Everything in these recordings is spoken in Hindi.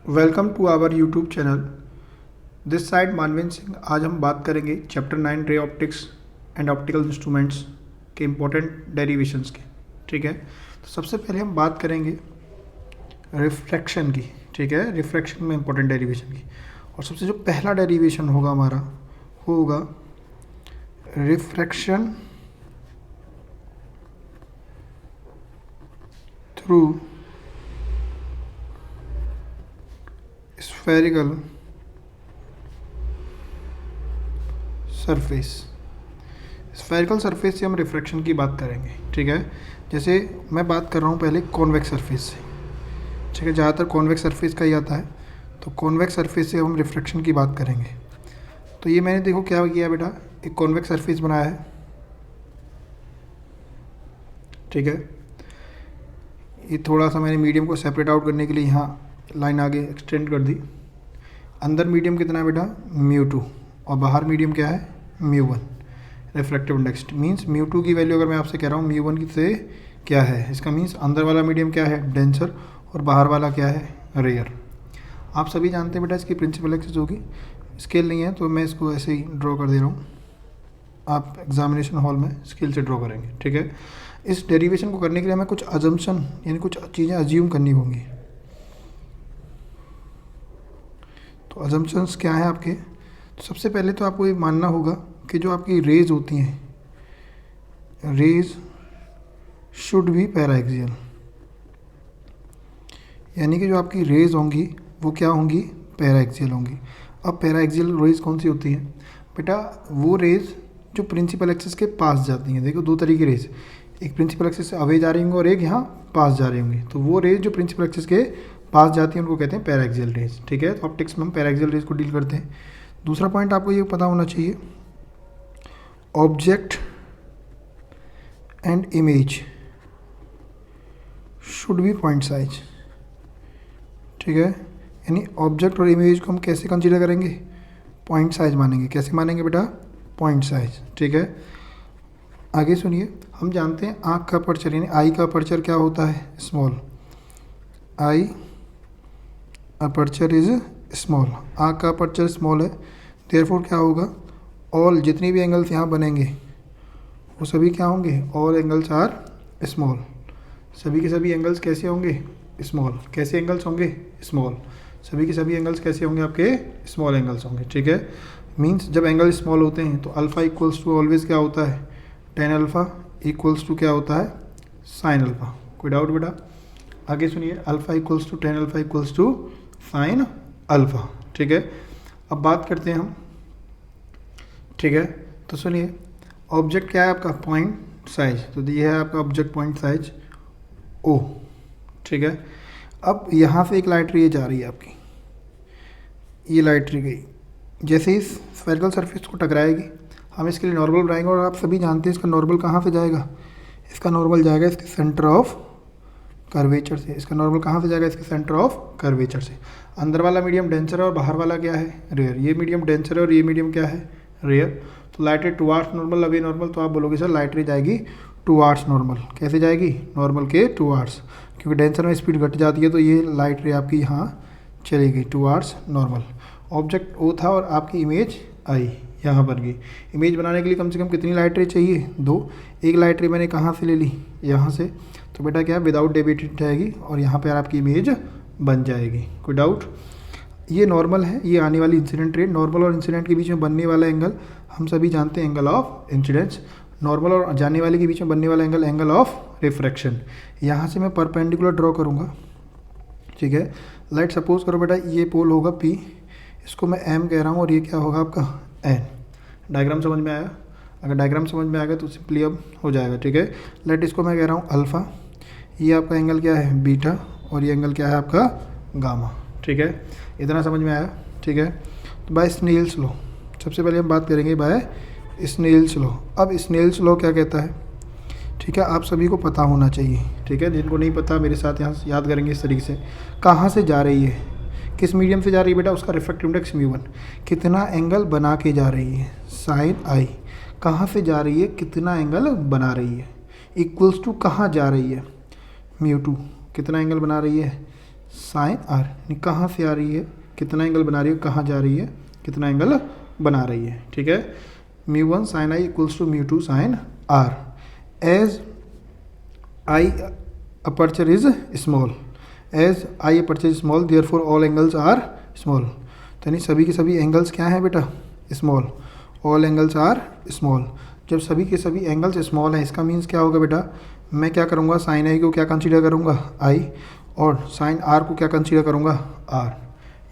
Welcome to our YouTube channel. This side Manveen Singh. आज हम बात करेंगे chapter 9 ray optics and optical instruments के इम्पोर्टेंट डेरिवेशंस के। ठीक है, तो सबसे पहले हम बात करेंगे रिफ्रैक्शन की। ठीक है, रिफ्रैक्शन में इम्पोर्टेंट डेरिवेशन की। और सबसे जो पहला डेरिवेशन होगा हमारा वो होगा refraction through spherical surface. Spherical surface से हम रिफ्रैक्शन की बात करेंगे। ठीक है, जैसे मैं बात कर रहा हूँ पहले कॉन्वेक्स सरफेस से। ठीक है, ज़्यादातर कॉन्वेक्स सरफेस का ही आता है, तो कॉन्वेक्स सरफेस से हम रिफ्रैक्शन की बात करेंगे। तो ये मैंने देखो क्या किया बेटा, एक कॉन्वेक्स सरफेस बनाया है। ठीक है, ये थोड़ा सा मैंने मीडियम को सेपरेट आउट करने के लिए यहाँ लाइन आगे एक्सटेंड कर दी। अंदर मीडियम कितना है बेटा, μ2, और बाहर मीडियम क्या है, μ1। रिफ्लेक्टिव इंडेक्स मीन्स μ2 की वैल्यू अगर मैं आपसे कह रहा हूँ μ1 से क्या है, इसका मीन्स अंदर वाला मीडियम क्या है, डेंसर, और बाहर वाला क्या है, रेयर। आप सभी जानते हैं बेटा इसकी प्रिंसिपल एक्सिस होगी। स्केल नहीं है तो मैं इसको ऐसे ही ड्रॉ कर दे रहा हूँ, आप एग्जामिनेशन हॉल में स्केल से ड्रॉ करेंगे। ठीक है, इस डेरिवेशन को करने के लिए हमें कुछ अजम्पशन यानी कुछ चीज़ें अज्यूम करनी होंगी। तो अजम्पशंस क्या है आपके, तो सबसे पहले तो आपको ये मानना होगा कि जो आपकी रेज होती हैं, रेज शुड बी पैराएक्सियल, यानी कि जो आपकी रेज होंगी वो क्या होंगी, पैराएक्सियल होंगी। अब पैराएक्सियल रेज कौन सी होती हैं बेटा, वो रेज जो प्रिंसिपल एक्सिस के पास जाती हैं। देखो दो तरीके रेज, एक प्रिंसिपल एक्सिस से अवे जा रही होंगी और एक यहाँ पास जा रही होंगी। तो वो रेज जो प्रिंसिपल एक्सिस के पास जाती हैं उनको कहते हैं पैराएक्सियल रेज। ठीक है, तो ऑप्टिक्स में हम पैराएक्सियल रेज को डील करते हैं। दूसरा पॉइंट आपको ये पता होना चाहिए, object and image should be point size. ठीक है, यानी ऑब्जेक्ट और इमेज को हम कैसे कंसीडर करेंगे, पॉइंट साइज मानेंगे। कैसे मानेंगे बेटा, पॉइंट साइज। ठीक है, आगे सुनिए, हम जानते हैं आँख का अपर्चर यानी आई का अपर्चर क्या होता है, small. I aperture is small, आँख का अपर्चर स्मॉल है, देयरफॉर क्या होगा, ऑल जितनी भी एंगल्स यहाँ बनेंगे वो सभी क्या होंगे, ऑल एंगल्स आर स्मॉल। सभी के सभी एंगल्स कैसे होंगे, स्मॉल। कैसे एंगल्स होंगे, स्मॉल। सभी के सभी एंगल्स कैसे होंगे, आपके स्मॉल एंगल्स होंगे। ठीक है, मीन्स जब एंगल स्मॉल होते हैं तो अल्फ़ा इक्वल्स टू ऑलवेज क्या होता है, टेन अल्फ़ा इक्वल्स टू क्या होता है, साइन अल्फ़ा। कोई डाउट बेटा, आगे सुनिए, alpha equals to tan alpha equals to sine alpha. ठीक है, अब बात करते हैं हम। ठीक है, तो सुनिए, ऑब्जेक्ट क्या है आपका, पॉइंट साइज। तो ये है आपका ऑब्जेक्ट पॉइंट साइज ओ। ठीक है, अब यहाँ से एक लाइट रे जा रही है आपकी, ये लाइट रे गई, जैसे ही स्फेरिकल सरफेस को टकराएगी हम इसके लिए नॉर्मल बनाएंगे। और आप सभी जानते हैं इसका नॉर्मल कहाँ से जाएगा, इसका नॉर्मल जाएगा इसके सेंटर ऑफ कर्वेचर से। इसका नॉर्मल कहाँ से जाएगा, इसके सेंटर ऑफ कर्वेचर से। अंदर वाला मीडियम डेंसर है और बाहर वाला क्या है, रेयर। ये मीडियम डेंसर है और ये मीडियम क्या है, रेयर। तो लाइट रे टुवार्ड्स नॉर्मल, अवे नॉर्मल, तो आप बोलोगे सर लाइट रे जाएगी टुवार्ड्स नॉर्मल। कैसे जाएगी, नॉर्मल के टुवार्ड्स, क्योंकि डेंसर में स्पीड घट जाती है तो ये लाइट रे आपकी यहाँ चली गई टुवार्ड्स नॉर्मल। ऑब्जेक्ट ओ था और आपकी इमेज आई यहाँ बन गई। इमेज बनाने के लिए कम से कम कितनी लाइट रे चाहिए, दो। एक लाइट रे मैंने कहाँ से ले ली, यहाँ से, तो बेटा क्या विदाउट डेविएटेड जाएगी और यहाँ पे आपकी इमेज बन जाएगी। कोई डाउट, ये नॉर्मल है, ये आने वाली इंसिडेंट रे। नॉर्मल और इंसिडेंट के बीच में बनने वाला एंगल हम सभी जानते हैं, एंगल ऑफ इंसिडेंस। नॉर्मल और जाने वाले के बीच में बनने वाला एंगल, एंगल ऑफ रिफ्रैक्शन। यहाँ से मैं परपेंडिकुलर ड्रॉ करूँगा। ठीक है, लाइट सपोज करो बेटा ये पोल होगा P, इसको मैं M कह रहा हूँ और ये क्या होगा आपका N। डायग्राम समझ में आया, अगर डायग्राम समझ में आ गया तो सिंपली अब हो जाएगा। ठीक है, लाइट इसको मैं कह रहा हूँ अल्फ़ा, ये आपका एंगल क्या है, बीटा, और ये एंगल क्या है आपका गामा। ठीक है, इतना समझ में आया। ठीक है, तो बाय स्नेल्स लॉ सबसे पहले हम बात करेंगे बाय स्नेल्स लॉ। अब स्नेल्स लॉ क्या कहता है, ठीक है, आप सभी को पता होना चाहिए। ठीक है, जिनको नहीं पता मेरे साथ यहाँ याद करेंगे इस तरीके से। कहाँ से जा रही है, किस मीडियम से जा रही है बेटा, उसका रिफ्रैक्टिव इंडेक्स μ1। कितना एंगल बना के जा रही है, साइन आई। कहाँ से जा रही है, कितना एंगल बना रही है, इक्वल्स टू कहाँ जा रही है, μ2। कितना एंगल बना रही है, साइन आर, यानी कहाँ से आ रही है, कितना एंगल बना रही है, कहाँ जा रही है, कितना एंगल बना रही है। ठीक है, μ1 sine I equals to μ2 sine R as I aperture is small, as I aperture is small therefore all angles are small. तो यानी सभी के सभी एंगल्स क्या हैं बेटा, small, all angles are small. जब सभी के सभी एंगल्स स्मॉल हैं इसका मीन्स क्या होगा बेटा, मैं क्या करूँगा, साइन आई को क्या कंसीडर करूँगा, आई, और साइन आर को क्या कंसीडर करूँगा, आर।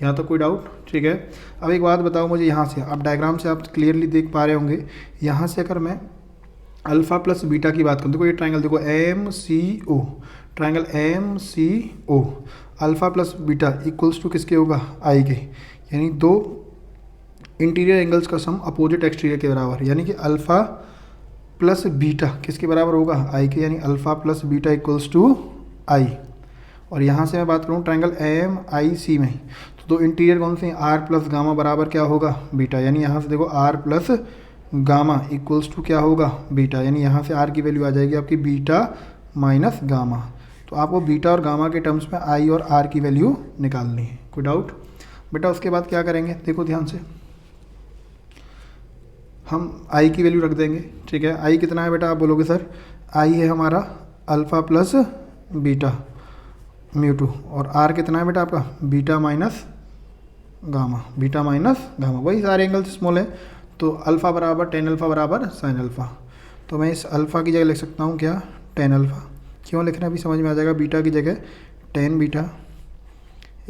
यहाँ तो कोई डाउट। ठीक है, अब एक बात बताओ मुझे, यहाँ से आप डायग्राम से आप क्लियरली देख पा रहे होंगे, यहाँ से अगर मैं अल्फ़ा प्लस बीटा की बात करूँ, देखो ये ट्राइंगल देखो M C O, triangle M C O, alpha plus beta equals to किसके होगा, आई के, यानी दो इंटीरियर एंगल्स का सम अपोजिट एक्सटीरियर के बराबर, यानी कि अल्फ़ा प्लस बीटा किसके बराबर होगा, आई के, यानी alpha plus beta equals to I. और यहाँ से मैं बात करूँ ट्राइंगल एम आई सी में, तो दो इंटीरियर कौन से हैं, आर प्लस गामा बराबर क्या होगा, बीटा, यानी यहाँ से देखो R plus gamma equals to क्या होगा, बीटा, यानी यहाँ से आर की वैल्यू आ जाएगी आपकी बीटा माइनस गामा। तो आपको बीटा और गामा के टर्म्स में आई और आर की वैल्यू निकालनी है। कोई डाउट बेटा? उसके बाद क्या करेंगे, देखो ध्यान से, हम आई की वैल्यू रख देंगे। ठीक है, आई कितना है बेटा, आप बोलोगे सर आई है हमारा अल्फ़ा प्लस बीटा μ2, और आर कितना है बेटा आपका, beta minus gamma, beta minus gamma, वही सारे एंगल्स स्मॉल है। तो अल्फ़ा बराबर टेन अल्फ़ा बराबर साइन अल्फ़ा, तो मैं इस अल्फ़ा की जगह लिख सकता हूँ क्या, टेन अल्फ़ा। क्यों लिखना है अभी समझ में आ जाएगा, बीटा की जगह टेन बीटा,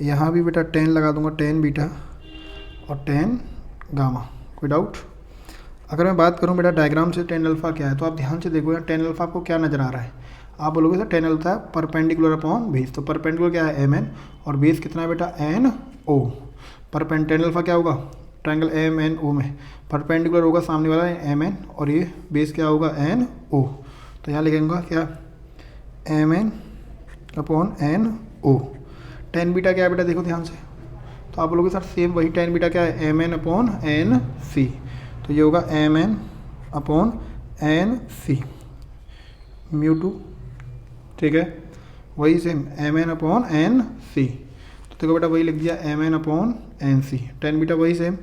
यहाँ भी बेटा टेन लगा दूंगा, टेन बीटा और टेन गामा। कोई डाउट? अगर मैं बात करूं बेटा डायग्राम से टेन अल्फ़ा क्या है, तो आप ध्यान से देखो यार, टेन अल्फ़ा आपको क्या नज़र आ रहा है, आप बोलोगे सर टेन अल्फ़ा है परपेंडिकुलर अपॉन बेस, तो परपेंडिकुलर क्या है, एम एन, और बेस कितना है बेटा, एन ओ। टेन अल्फ़ा क्या होगा, ट्रायंगल एम एन ओ में परपेंडिकुलर होगा सामने वाला एम एन, और ये बेस क्या होगा, एन ओ। तो यहाँ लिखेंगे क्या, M N upon N O. Tan beta क्या है बेटा, देखो ध्यान से, तो आप बोलोगे सर सेम वही टेन बीटा क्या है, M N upon N C, तो ये होगा M N upon N C μ2। ठीक है, वही same M N upon N C, तो देखो बेटा वही लिख दिया M N upon N C, tan beta वही same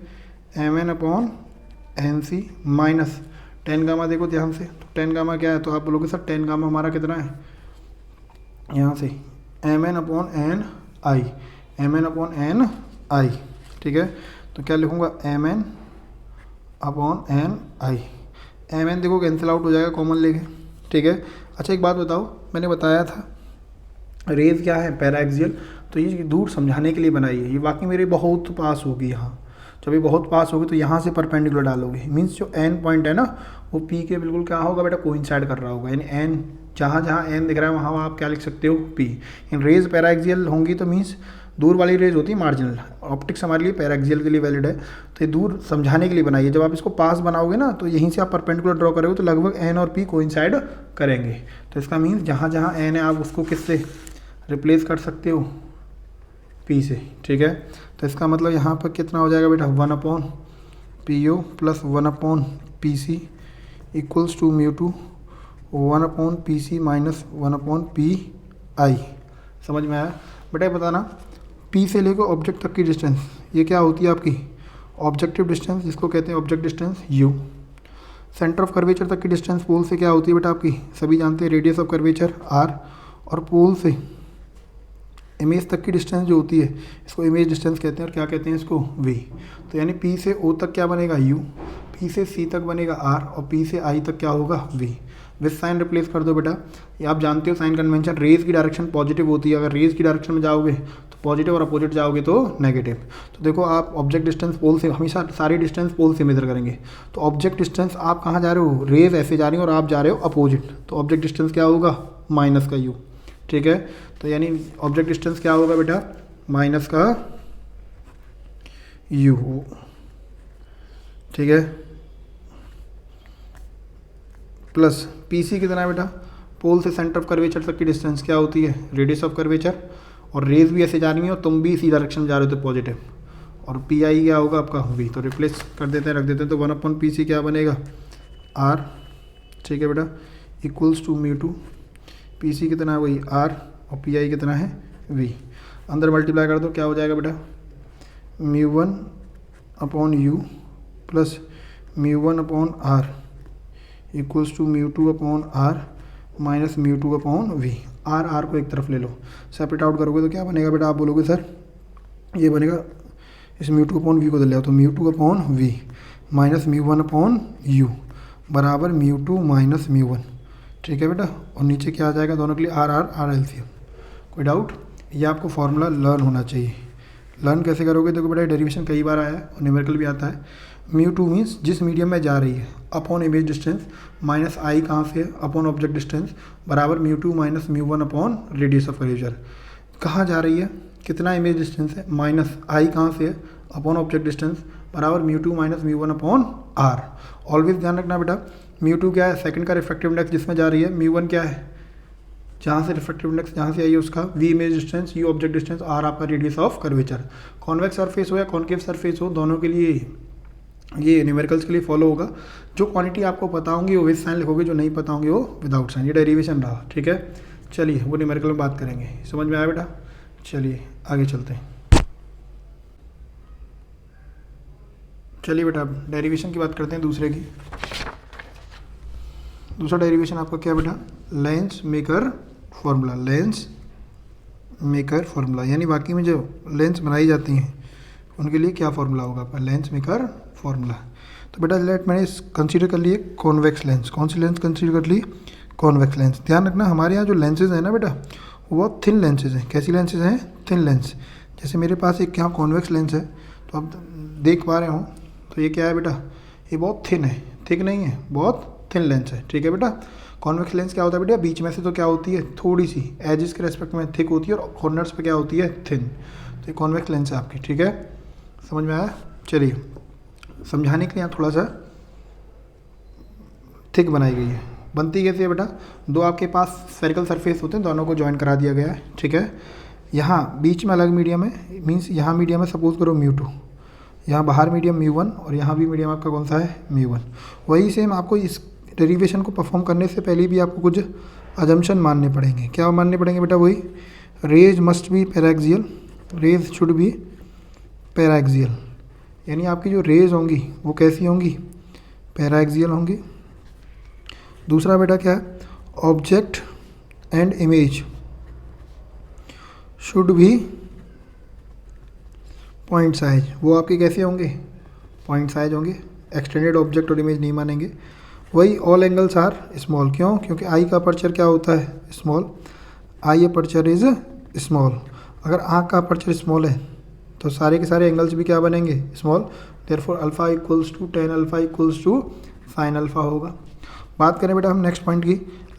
M N upon N सी माइनस टेन गामा, देखो ध्यान से, तो टेन गामा क्या है, तो आप बोलोगे सर टेन गामा हमारा कितना है, यहाँ से एम एन अपॉन एन आई, एम एन अपॉन एन आई। ठीक है, तो क्या लिखूँगा, एम एन अपॉन एन आई, एम एन देखो कैंसिल आउट हो जाएगा कॉमन लेके। ठीक है, अच्छा एक बात बताओ, मैंने बताया था रेज क्या है, पैराएक्सियल, तो ये दूर समझाने के लिए बनाई है, ये वाकई मेरे बहुत पास होगी यहाँ, जब ये बहुत पास होगी तो यहाँ से परपेंडिकुलर डालोगे, मीन्स जो एन पॉइंट है ना वो पी के बिल्कुल क्या होगा बेटा, कोइंसाइड कर रहा होगा, यानी एन जहाँ जहाँ एन दिख रहा है वहाँ आप क्या लिख सकते हो, पी। इन रेज पैराएक्सियल होंगी तो मीन्स दूर वाली रेज होती है मार्जिनल, ऑप्टिक्स हमारे लिए पैराएक्सियल के लिए वैलिड है, तो ये दूर समझाने के लिए बनाई है। जब आप इसको पास बनाओगे ना तो यहीं से आप परपेंडिकुलर ड्रॉ करोगे तो लगभग एन और पी कोइंसाइड करेंगे, तो इसका मीन्स जहाँ जहाँ एन है आप उसको किससे रिप्लेस कर सकते हो, पी से। ठीक है, तो इसका मतलब यहाँ पर कितना हो जाएगा बेटा, one upon P O plus one upon P C equals to μ2 one upon P C minus one upon P I. समझ में आया बेटा? बताना पी से लेकर ऑब्जेक्ट तक की डिस्टेंस ये क्या होती है आपकी, ऑब्जेक्टिव डिस्टेंस, जिसको कहते हैं object distance you. Centre of curvature तक की डिस्टेंस पोल से क्या होती है बेटा आपकी, सभी जानते हैं रेडियस ऑफ कर्वेचर आर, और पोल से इमेज तक की डिस्टेंस जो होती है इसको इमेज डिस्टेंस कहते हैं, और क्या कहते हैं इसको, वी। तो यानी पी से ओ तक क्या बनेगा, यू, पी से सी तक बनेगा आर, और पी से आई तक क्या होगा, वी। विथ साइन रिप्लेस कर दो बेटा, ये आप जानते हो साइन कन्वेंशन, रेज की डायरेक्शन पॉजिटिव होती है, अगर रेज की डायरेक्शन में जाओगे तो पॉजिटिव और अपोजिट जाओगे तो नेगेटिव। तो देखो आप ऑब्जेक्ट डिस्टेंस पोल से हमेशा सारी डिस्टेंस पोल से मेजर करेंगे, तो ऑब्जेक्ट डिस्टेंस आप कहाँ जा रहे हो, रेज ऐसे जा रही हो और आप जा रहे हो अपोजिट, तो ऑब्जेक्ट डिस्टेंस क्या होगा, माइनस का यू। ठीक है, तो यानी ऑब्जेक्ट डिस्टेंस क्या होगा बेटा, माइनस का यू। ठीक है, प्लस पी सी कितना है बेटा, पोल से सेंटर ऑफ कर्वेचर तक की डिस्टेंस क्या होती है, रेडियस ऑफ कर्वेचर, और रेज भी ऐसे जा रही है और तुम भी इसी डायरेक्शन में जा रहे हो तो पॉजिटिव, और पी आई क्या होगा आपका, वी। तो रिप्लेस कर देते हैं, रख देते हैं, तो वन अपॉन पी सी क्या बनेगा, आर। ठीक है बेटा, इक्वल्स टू μ2, पी सी कितना है वही आर, और पी आई कितना है, वी। अंदर मल्टीप्लाई कर दो, क्या हो जाएगा बेटा, μ1 upon U plus μ1 upon R equals to μ2 upon R minus μ2 upon V. R को एक तरफ ले लो, सेपरेट आउट करोगे तो क्या बनेगा बेटा, आप बोलोगे सर ये बनेगा, इस μ2 अपॉन वी को ले आओ तो μ2 upon V minus μ1 upon U बराबर μ2 माइनस μ1। ठीक है बेटा, और नीचे क्या आ जाएगा दोनों के लिए आर एलसीएम। कोई डाउट? ये आपको फॉर्मूला लर्न होना चाहिए। लर्न कैसे करोगे, देखो बेटा डेरिवेशन कई बार आया है और न्यूमेरिकल भी आता है। μ2 मीन्स जिस मीडियम में जा रही है upon image distance minus I कहाँ से है अपॉन ऑब्जेक्ट डिस्टेंस बराबर μ2 minus μ1 upon radius of curvature. कहाँ जा रही है, कितना इमेज डिस्टेंस है, माइनस आई कहाँ से है अपॉन ऑब्जेक्ट डिस्टेंस बराबर μ2 माइनस μ1 अपॉन आर। ऑलवेज ध्यान रखना बेटा, μ2 क्या है, सेकंड का रिफ्रैक्टिव इंडेक्स जिसमें जा रही है, μ1 क्या है, जहाँ से रिफ्रैक्टिव इंडेक्स जहाँ से आई है उसका, v image distance, u object distance, r आपका radius of curvature. Convex surface हो या कॉन्केव सरफेस हो, दोनों के लिए ये न्यूमेरिकल्स के लिए फॉलो होगा। जो क्वांटिटी आपको पता होंगी वो विद साइन लिखोगे, जो नहीं पता होंगे वो विदाउट साइन। ये डेरिवेशन रहा, ठीक है। चलिए वो न्यूमेरिकल में बात करेंगे, समझ में आया बेटा? चलिए आगे चलते हैं। चलिए बेटा अब डेरिवेशन की बात करते हैं दूसरे की। दूसरा डेरिवेशन आपका क्या बेटा, lens maker formula. Lens maker formula यानी बाकी में जो लेंस बनाई जाती हैं उनके लिए क्या फॉर्मूला होगा आपका, लेंस मेकर फॉर्मूला। तो बेटा लेट मैंने कंसीडर कर लिए कॉन्वेक्स लेंस। कौन सी लेंस कंसीडर कर ली, कॉन्वेक्स लेंस। ध्यान रखना हमारे यहाँ जो लेंसेज हैं ना बेटा वो बहुत थिन लेंसेज हैं। कैसी लेंसेज हैं, थिन लेंस। जैसे मेरे पास एक यहाँ कॉन्वेक्स लेंस है तो आप देख पा रहे हो, तो ये क्या है बेटा, ये बहुत थिन है, थिक नहीं है, बहुत थिन लेंस है। ठीक है बेटा, कॉन्वेक्स लेंस क्या होता है बेटा, बीच में से तो क्या होती है थोड़ी सी एजेस के रेस्पेक्ट में थिक होती है और कॉर्नर्स पे क्या होती है थिन। तो ये कॉन्वेक्स लेंस है आपकी, ठीक है, समझ में आया? चलिए समझाने के लिए यहाँ थोड़ा सा थिक बनाई गई है। बनती कैसे है बेटा, दो आपके पास स्फेरिकल सरफेस होते हैं, दोनों को ज्वाइन करा दिया गया है। ठीक है, यहाँ बीच में अलग मीडियम है, मीन्स यहाँ मीडियम है सपोज करो μ2, यहाँ बाहर मीडियम μ1 और यहाँ भी मीडियम आपका कौन सा है μ1। वही सेम आपको इस डेरिवेशन को परफॉर्म करने से पहले भी आपको कुछ अजम्पशन मानने पड़ेंगे। क्या मानने पड़ेंगे बेटा, वही rays must be paraxial, rays should be paraxial, यानी आपकी जो रेज होंगी वो कैसी होंगी, पैराक्सियल होंगी। दूसरा बेटा क्या है, ऑब्जेक्ट एंड इमेज शुड भी पॉइंट साइज, वो आपके कैसे होंगे, पॉइंट साइज होंगे। एक्सटेंडेड ऑब्जेक्ट और इमेज नहीं मानेंगे। वही ऑल एंगल्स आर स्मॉल, क्यों, क्योंकि आई का अपर्चर क्या होता है, small, I aperture is small. अगर आँख का अपर्चर स्मॉल है तो सारे के सारे एंगल्स भी क्या बनेंगे, small. Therefore alpha equals to tan alpha equals to sine alpha होगा। बात करें बेटा हम नेक्स्ट पॉइंट की,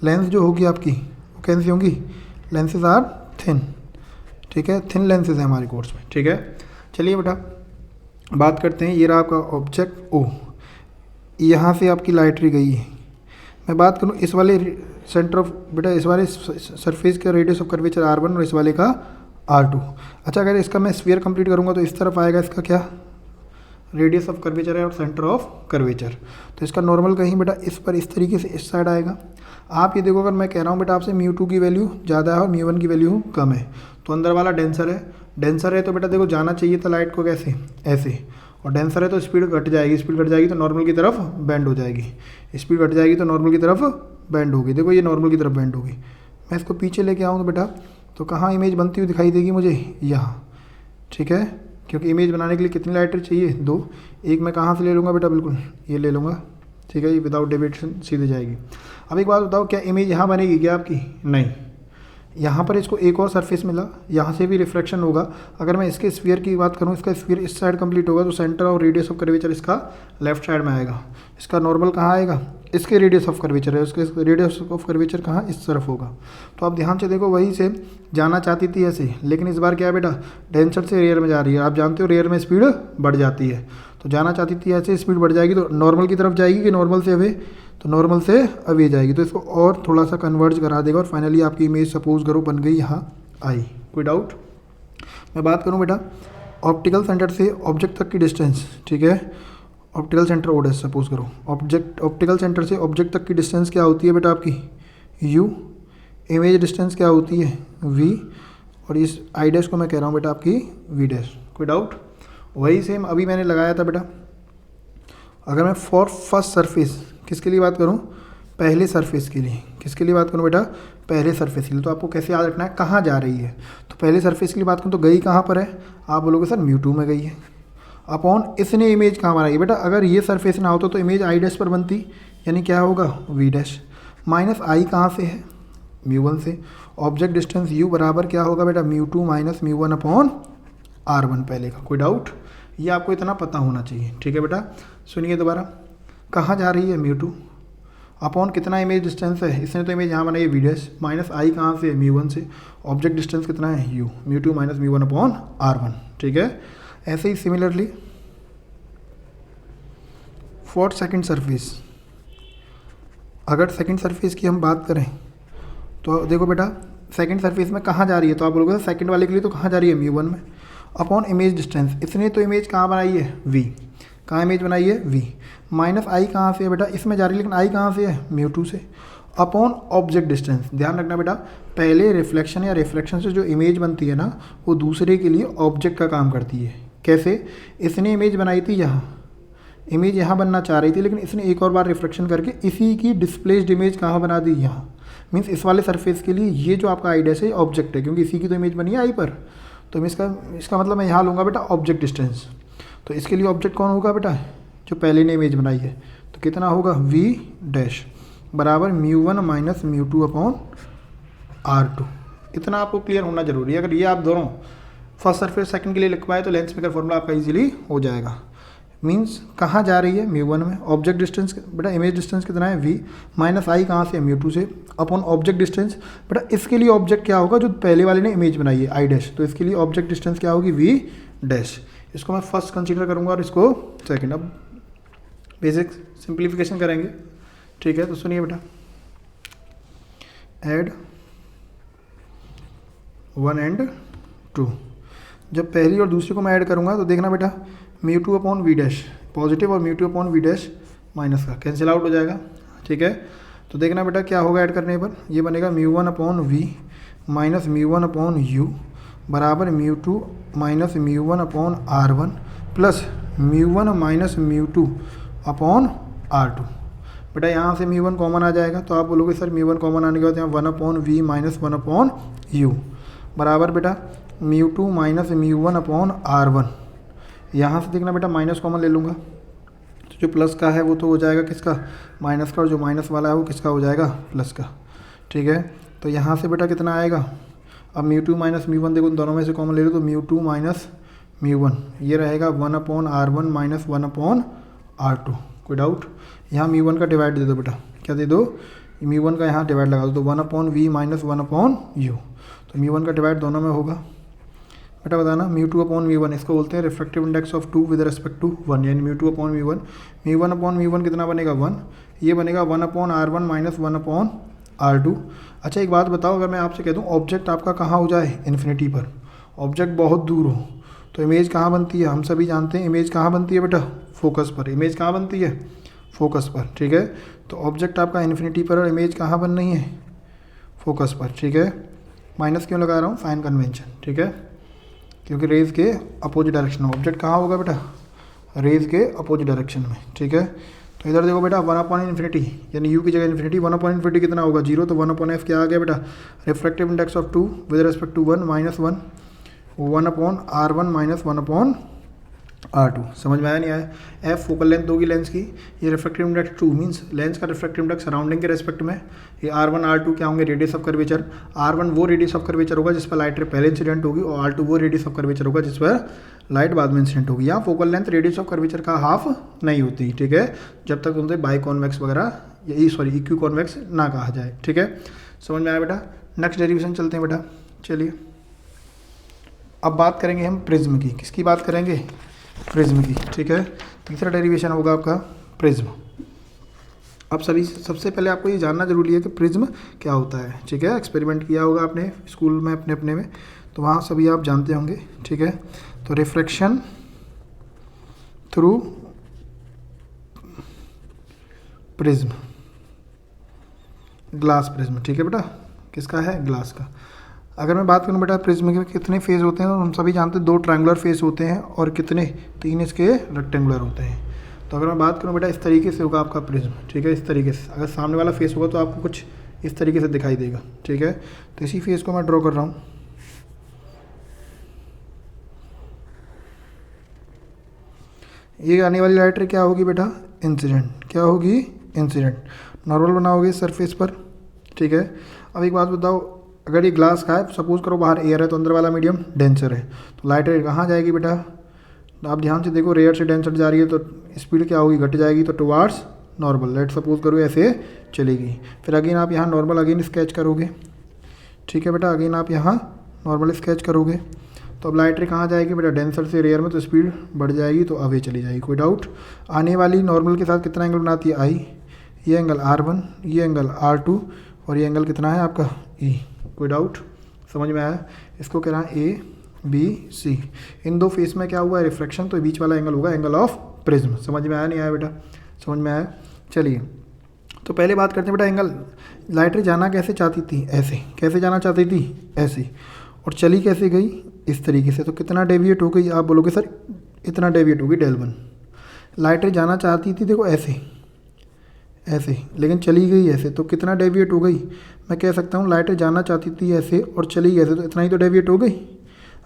लेंस जो होगी आपकी वो कैसी होंगी, लेंसेज आर थिन। ठीक है, थिन लेंसेज है हमारे कोर्स में। ठीक है, चलिए बेटा बात करते हैं। ये रहा आपका ऑब्जेक्ट ओ, यहाँ से आपकी लाइट रे गई है। मैं बात करूँ इस वाले सेंटर ऑफ बेटा, इस वाले सरफेस का रेडियस ऑफ कर्वेचर r1 और इस वाले का r2। अच्छा, अगर इसका मैं स्फीयर कंप्लीट करूँगा तो इस तरफ आएगा इसका क्या, रेडियस ऑफ कर्वेचर है और सेंटर ऑफ कर्वेचर। तो इसका नॉर्मल कहीं बेटा इस पर इस तरीके से इस साइड आएगा। आप ये देखो, अगर मैं कह रहा हूँ बेटा आपसे μ2 की वैल्यू ज़्यादा है और μ1 की वैल्यू कम है, तो अंदर वाला डेंसर है, डेंसर है तो बेटा देखो जाना चाहिए था लाइट को कैसे, ऐसे, और डेंसर है तो स्पीड घट जाएगी, स्पीड घट जाएगी तो नॉर्मल की तरफ बेंड हो जाएगी, स्पीड घट जाएगी तो नॉर्मल की तरफ बेंड होगी। देखो ये नॉर्मल की तरफ बेंड होगी। मैं इसको पीछे लेके आऊँ तो बेटा तो कहाँ इमेज बनती हुई दिखाई देगी मुझे, यहाँ। ठीक है, क्योंकि इमेज बनाने के लिए कितनी लाइटर चाहिए, दो। एक मैं कहाँ से ले लूँगा बेटा, बिल्कुल ये ले लूँगा। ठीक है, ये विदाउट डेविएशन सीधे जाएगी। अब एक बात बताओ, क्या इमेज यहाँ बनेगी क्या आपकी, नहीं। यहाँ पर इसको एक और सरफेस मिला, यहाँ से भी रिफ्लेक्शन होगा। अगर मैं इसके स्फीयर की बात करूँ, इसका स्फीयर इस साइड कंप्लीट होगा तो सेंटर और रेडियस ऑफ कर्वेचर इसका लेफ्ट साइड में आएगा। इसका नॉर्मल कहाँ आएगा, इसके रेडियस ऑफ कर्वेचर है, उसके रेडियस ऑफ कर्वेचर कहाँ, इस तरफ होगा। तो आप ध्यान से देखो, वही से जाना चाहती थी ऐसे, लेकिन इस बार क्या है बेटा, डेंसर से रेयर में जा रही है। आप जानते हो रेयर में स्पीड बढ़ जाती है, तो जाना चाहती थी ऐसे, स्पीड बढ़ जाएगी तो नॉर्मल की तरफ जाएगी कि नॉर्मल से अवे, तो नॉर्मल से अवे जाएगी। तो इसको और थोड़ा सा कन्वर्ज करा देगा और फाइनली आपकी इमेज सपोज करो बन गई यहाँ आई। कोई डाउट? मैं बात करूँ बेटा ऑप्टिकल सेंटर से ऑब्जेक्ट तक की डिस्टेंस। ठीक है, ऑप्टिकल सेंटर ओड है सपोज करो, ऑप्टिकल सेंटर से ऑब्जेक्ट तक की डिस्टेंस क्या होती है बेटा आपकी, u। इमेज डिस्टेंस क्या होती है, v। और इस आई डैश को मैं कह रहा हूँ बेटा आपकी वी डैश। कोई डाउट? वही सेम अभी मैंने लगाया था बेटा। अगर मैं फॉर फर्स्ट सरफेस किसके लिए बात करूँ? पहले सरफेस के लिए। किसके लिए बात करूँ बेटा? पहले सरफेस के लिए। तो आपको कैसे याद रखना है, कहाँ जा रही है। तो पहले सरफेस के लिए बात करूँ तो गई कहाँ पर है? आप बोलोगे सर म्यू टू में गई है। अपॉन इसने इमेज कहाँ बनाई बेटा? अगर ये सरफेस ना होता तो इमेज आई डैश पर बनती, यानी क्या होगा? V dash. माइनस आई कहाँ से है? म्यू वन से। ऑब्जेक्ट डिस्टेंस यू बराबर क्या होगा बेटा? Mu two minus mu one upon R one पहले का। कोई डाउट? ये आपको इतना पता होना चाहिए। ठीक है बेटा, सुनिए दोबारा। कहाँ जा रही है? Mu two. अपॉन कितना इमेज डिस्टेंस है? इसने तो इमेज यहाँ बनाई है वी डैश। माइनस आई कहाँ से है? म्यू वन से। ऑब्जेक्ट डिस्टेंस कितना है? U. Mu two minus mu one upon R one. ठीक है, ऐसे ही सिमिलरली फॉर सेकंड सरफेस, अगर सेकंड सरफेस की हम बात करें तो देखो बेटा, सेकंड सरफेस में कहाँ जा रही है? तो आप बोलोगे सेकंड वाले के लिए तो कहाँ जा रही है? म्यू वन में। अपॉन इमेज डिस्टेंस, इसने तो इमेज कहाँ बनाई है? वी। कहाँ इमेज बनाई है? वी। माइनस आई कहाँ से है बेटा? इसमें जा रही है, लेकिन आई कहाँ से है? म्यू टू से। अपॉन ऑब्जेक्ट डिस्टेंस, ध्यान रखना बेटा, पहले रिफ्लेक्शन या रिफ्लेक्शन से जो इमेज बनती है ना, वो दूसरे के लिए ऑब्जेक्ट का काम करती है। कैसे? इसने इमेज बनाई थी यहाँ, इमेज यहाँ बनना चाह रही थी, लेकिन इसने एक और बार रिफ्लेक्शन करके इसी की डिस्प्लेस्ड इमेज कहाँ बना दी? यहाँ। मीन्स इस वाले सरफेस के लिए ये जो आपका आई डैश है ऑब्जेक्ट है, क्योंकि इसी की तो इमेज बनी है आई पर। तो इसका मतलब मैं यहाँ लूँगा बेटा ऑब्जेक्ट डिस्टेंस। तो इसके लिए ऑब्जेक्ट कौन होगा बेटा? जो पहले ने इमेज बनाई है। तो कितना होगा? वी डैश बराबर mu one minus mu two upon R two. इतना आपको क्लियर होना जरूरी है। अगर ये आप दोनों फर्स्ट सरफेस सेकंड के लिए लिख पाए तो लेंस मेकर फॉर्मूला आपका इजीली हो जाएगा। मीन्स कहाँ जा रही है? म्यू वन में। ऑब्जेक्ट डिस्टेंस बेटा, इमेज डिस्टेंस कितना है? वी। माइनस आई कहाँ से? म्यू टू से। अपॉन ऑब्जेक्ट डिस्टेंस बेटा, इसके लिए ऑब्जेक्ट क्या होगा? जो पहले वाले ने इमेज बनाई है आई डैश, तो इसके लिए ऑब्जेक्ट डिस्टेंस क्या होगी? V dash. इसको मैं फर्स्ट कंसीडर करूँगा और इसको सेकेंड। अब बेसिक सिंप्लीफिकेशन करेंगे। ठीक है, तो सुनिए बेटा, ऐड 1 एंड 2। जब पहली और दूसरी को मैं ऐड करूँगा तो देखना बेटा, mu two upon V dash positive और mu two upon V dash minus का कैंसिल आउट हो जाएगा। ठीक है, तो देखना बेटा क्या होगा ऐड करने पर, ये बनेगा mu one upon V minus mu one upon U बराबर mu two minus mu one upon R one plus mu one minus mu two upon R two. बेटा यहाँ से म्यू वन कॉमन आ जाएगा, तो आप बोलोगे सर म्यू वन कॉमन आने के बाद यहाँ 1 upon V minus 1 upon U बराबर बेटा mu two minus mu one upon R one. यहाँ से देखना बेटा माइनस कॉमन ले लूँगा, तो जो प्लस का है वो तो हो जाएगा किसका? माइनस का, और जो माइनस वाला है वो किसका हो जाएगा? प्लस का। ठीक है, तो यहाँ से बेटा कितना आएगा? अब mu two minus mu one देखो, दोनों में से कॉमन ले लो तो mu two minus mu one, ये रहेगा 1 upon R one minus 1 upon R two. कोई डाउट? यहाँ म्यू वन का डिवाइड दे दो बेटा, क्या दे दो? म्यू वन का यहाँ डिवाइड लगा दो, तो 1 upon V minus 1 upon U. तो म्यू वन का डिवाइड दोनों में होगा। बेटा बताना, mu two upon mu one, इसको बोलते हैं refractive index of 2 with respect to 1, यानी mu two upon mu one. Mu one upon mu one कितना बनेगा? 1। ये बनेगा 1 upon R one minus 1 upon R two. अच्छा एक बात बताओ, अगर मैं आपसे कह दूँ ऑब्जेक्ट आपका कहाँ हो जाए? इन्फिनिटी पर। ऑब्जेक्ट बहुत दूर हो तो इमेज कहाँ बनती है? हम सभी जानते हैं इमेज कहाँ बनती है बेटा? फोकस पर। इमेज कहाँ बनती है? फोकस पर। ठीक है, तो ऑब्जेक्ट आपका इन्फिनिटी पर और इमेज कहाँ बन रही है? फोकस पर। ठीक है, माइनस क्यों लगा रहा हूँ? Sign convention. ठीक है, क्योंकि रेज के अपोजिट डायरेक्शन में ऑब्जेक्ट कहाँ होगा बेटा? रेज के अपोजिट डायरेक्शन में। ठीक है, तो इधर देखो बेटा 1 अपॉन इन्फिनिटी, यानी यू की जगह इन्फिनिटी, 1 अपॉन इन्फिनिटी कितना होगा? 0, तो 1 अपॉन एफ क्या आ गया बेटा? Refractive index of 2 with respect to 1 minus 1 upon R one minus 1 upon R two. समझ में आया नहीं आया? एफ फोकल लेंथ होगी लेंस की, ये रिफ्रैक्टिव इंडेक्स 2 मीन्स लेंस का रिफ्रैक्टिव इंडेक्स सराउंडिंग के रेस्पेक्ट में। ये आर वन आर टू क्या होंगे? Radius of curvature. R one वो रेडियस ऑफ कर्वेचर होगा जिस पर लाइट रे पहले इंसिडेंट होगी, और आर टू वो रेडियस ऑफ कर्वेचर होगा जिस पर लाइट बाद में इंसिडेंट होगी। यहाँ focal length radius of curvature का हाफ नहीं होती। ठीक है, जब तक उनसे बाई कॉन्वेक्स वगैरह या इक्यू कॉन्वेक्स ना कहा जाए। ठीक है, समझ में आया बेटा? नेक्स्ट डेरिवेशन चलते हैं बेटा। चलिए अब बात करेंगे हम प्रिज्म की। किसकी बात करेंगे? प्रिज्म की। ठीक है, तीसरा डेरिवेशन होगा आपका प्रिज्म। अब सबसे पहले आपको ये जानना जरूरी है कि प्रिज्म क्या होता है। ठीक है, एक्सपेरिमेंट किया होगा आपने स्कूल में अपने में, तो वहाँ सभी आप जानते होंगे। ठीक है, तो refraction through prism, glass prism. ठीक है बेटा, किसका है? ग्लास का। अगर मैं बात करूँ बेटा प्रिज्म के कितने फेस होते हैं, तो हम सभी जानते हैं 2 ट्रायंगुलर फेस होते हैं और कितने 3 इसके रेक्टेंगुलर होते हैं। तो अगर मैं बात करूँ बेटा इस तरीके से होगा आपका प्रिज्म, ठीक है, इस तरीके से। अगर सामने वाला फेस होगा तो आपको कुछ इस तरीके से दिखाई देगा, ठीक है। तो इसी फेस को मैं ड्रॉ कर रहा हूँ। ये आने वाली लाइट रे क्या होगी बेटा, इंसिडेंट। क्या होगी, इंसिडेंट। नॉर्मल बनाओगे सरफेस पर, ठीक है। अब एक बात बताओ, अगर ये ग्लास का है, सपोज करो बाहर एयर है तो अंदर वाला मीडियम डेंसर है, तो लाइट रे कहाँ जाएगी बेटा, तो आप ध्यान से देखो, रेयर से डेंसर जा रही है तो स्पीड क्या होगी, घट जाएगी, तो टुवार्ड्स नॉर्मल। लेट सपोज करो ऐसे चलेगी। फिर अगेन आप यहाँ नॉर्मल अगेन स्केच करोगे, ठीक है बेटा, अगेन आप यहाँ नॉर्मल स्केच करोगे। तो अब लाइट रे कहाँ जाएगी बेटा, डेंसर से रेयर में, तो स्पीड बढ़ जाएगी तो अवे चली जाएगी, कोई डाउट। आने वाली नॉर्मल के साथ कितना एंगल बनाती है, आई। ये एंगल R1, ये एंगल R2 और ये एंगल कितना है आपका, E। कोई डाउट, समझ में आया। इसको कह रहा है ABC। इन 2 फेस में क्या हुआ है, रिफ्लेक्शन, तो बीच वाला एंगल होगा एंगल ऑफ प्रिज्म। समझ में आया, नहीं आया बेटा, समझ में आया। चलिए तो पहले बात करते हैं बेटा, एंगल लाइट रे जाना कैसे चाहती थी, ऐसे। कैसे जाना चाहती थी, ऐसे। और चली कैसे गई, इस तरीके से। तो कितना डेविएट हो गई, आप बोलोगे सर इतना डेविएट होगी, del1। लाइट रे जाना चाहती थी देखो ऐसे, ऐसे, लेकिन चली गई ऐसे, तो कितना डेविएट हो गई। मैं कह सकता हूँ लाइट रे जाना चाहती थी ऐसे और चली गई ऐसे, तो इतना ही तो डेविएट हो गई।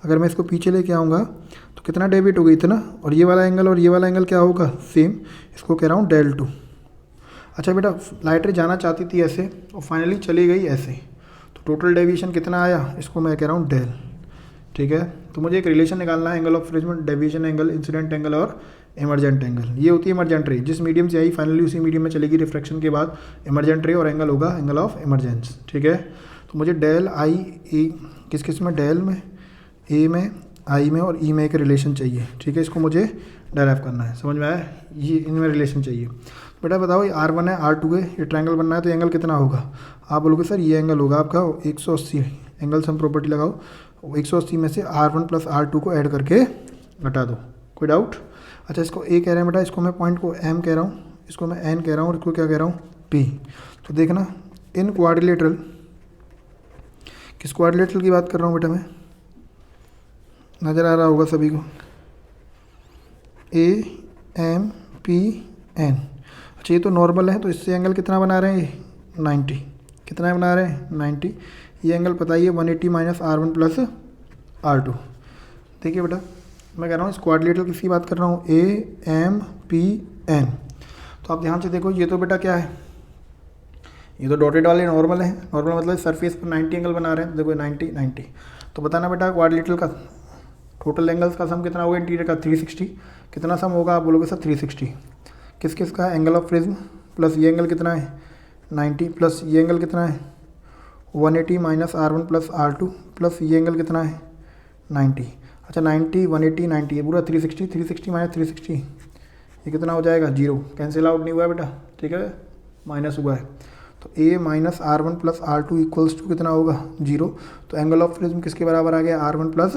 अगर मैं इसको पीछे लेके आऊँगा तो कितना डेविएट हो गई, इतना। और ये वाला एंगल और ये वाला एंगल क्या होगा, सेम। इसको कह रहा हूँ del2। अच्छा बेटा, लाइट रे जाना चाहती थी ऐसे और फाइनली चली गई ऐसे, तो टोटल डेविएशन कितना आया, इसको मैं कह रहा हूँ del, ठीक है। तो मुझे एक रिलेशन निकालना है angle of prism, deviation angle, incident angle और इमरजेंट एंगल। ये होती है इमरजेंट रे, जिस मीडियम से आई फाइनली उसी मीडियम में चलेगी रिफ्रैक्शन के बाद इमरजेंट रे, और एंगल होगा एंगल ऑफ इमरजेंस, ठीक है। तो मुझे del I E, किस किस में, del में, A में, I में और E में एक रिलेशन चाहिए, ठीक है। इसको मुझे डेराइव करना है, समझ में आया, ये इनमें रिलेशन चाहिए। बेटा बताओ, ये R1 है, R2 है, ये ट्रायंगल बनना है, तो एंगल कितना होगा। आप बोलोगे सर ये एंगल होगा आपका 180। एंगल सम प्रॉपर्टी लगाओ, 180 में से R1 प्लस R2 को ऐड करके घटा दो, कोई डाउट। अच्छा, इसको A कह रहे हैं बेटा, इसको मैं पॉइंट को M कह रहा हूँ, इसको मैं N कह रहा हूँ और इसको क्या कह रहा हूँ, P। तो देखना, इन क्वाड्रिलेटरल, किस क्वाड्रिलेटरल की बात कर रहा हूँ बेटा मैं, नज़र आ रहा होगा सभी को, AMPN। अच्छा, ये तो नॉर्मल है, तो इससे एंगल कितना बना रहे हैं, ये 90। कितना बना रहे हैं, 90। ये एंगल पता ही है 180 माइनस R1 प्लस R2। देखिए बेटा, मैं कह रहा हूँ इस क्वाड्रिलेटरल किसकी बात कर रहा हूँ, AMPN। तो आप ध्यान से देखो, ये तो बेटा क्या है, ये तो डॉटेड वाले नॉर्मल है। नॉर्मल मतलब सरफेस पर 90 एंगल बना रहे हैं, देखो 90 90। तो बताना बेटा क्वाड्रिलेटरल का टोटल एंगल्स का सम कितना होगा, इंटीरियर का 360। कितना सम होगा, आप बोलोगे सर 360। किस किस का, एंगल ऑफ प्रिज्म प्लस ये एंगल कितना है 90, प्लस ये एंगल कितना है 180 minus R1 plus R2, plus ये एंगल कितना है 90। अच्छा, 90 180 90, ये पूरा 360, 360 माइनस 360, ये कितना हो जाएगा, 0। कैंसिल आउट नहीं हुआ है बेटा, ठीक है, माइनस हुआ है। तो A minus R1 plus R2 equals to कितना होगा, 0। तो एंगल ऑफ प्रिज्म किसके बराबर आ गया, R1 प्लस